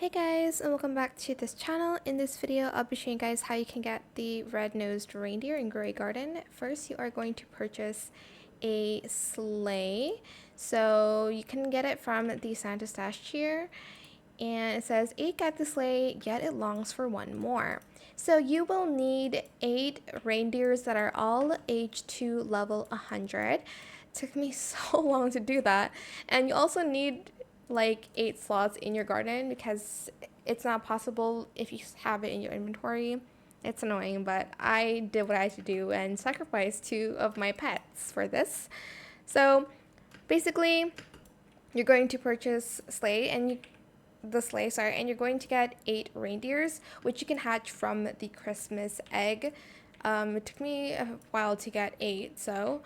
Hey guys, and welcome back to this channel. In this video, I'll be showing you guys how you can get the red-nosed reindeer in Grey Garden. First, you are going to purchase a sleigh. So you can get it from the Santa Stash here. And it says, 8 get the sleigh, yet it longs for one more. So you will need 8 reindeers that are all aged to level 100. It took me so long to do that. And you also need like 8 slots in your garden because it's not possible if you have it in your inventory. It's annoying, but I did what I had to do and sacrificed 2 of my pets for this. So basically, you're going to purchase sleigh and you're going to get 8 reindeers, which you can hatch from the Christmas egg. It took me a while to get 8, so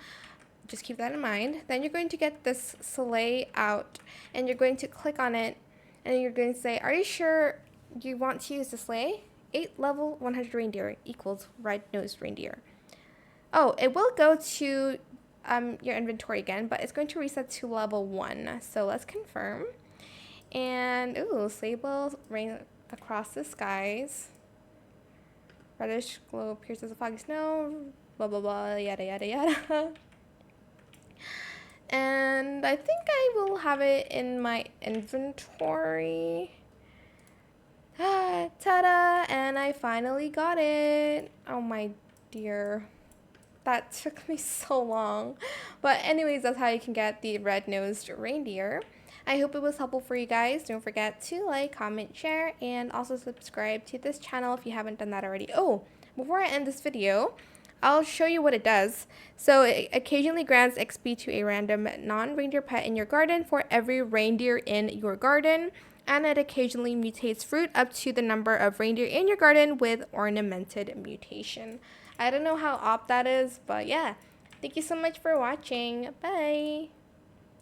just keep that in mind. Then you're going to get this sleigh out and you're going to click on it and you're going to say, are you sure you want to use the sleigh? 8 level 100 reindeer equals red-nosed reindeer. Oh, it will go to your inventory again, but it's going to reset to level 1. So let's confirm. And, ooh, sleigh bells rain across the skies. Reddish glow pierces the foggy snow. Blah, blah, blah, yada, yada, yada. And I think I will have it in my inventory. Ta-da! And I finally got it. Oh my dear. That took me so long. But anyways, that's how you can get the red-nosed reindeer. I hope it was helpful for you guys. Don't forget to like, comment, share, and also subscribe to this channel if you haven't done that already. Oh, before I end this video, I'll show you what it does. So it occasionally grants XP to a random non-reindeer pet in your garden for every reindeer in your garden. And it occasionally mutates fruit up to the number of reindeer in your garden with ornamented mutation. I don't know how op that is, but yeah. Thank you so much for watching. Bye!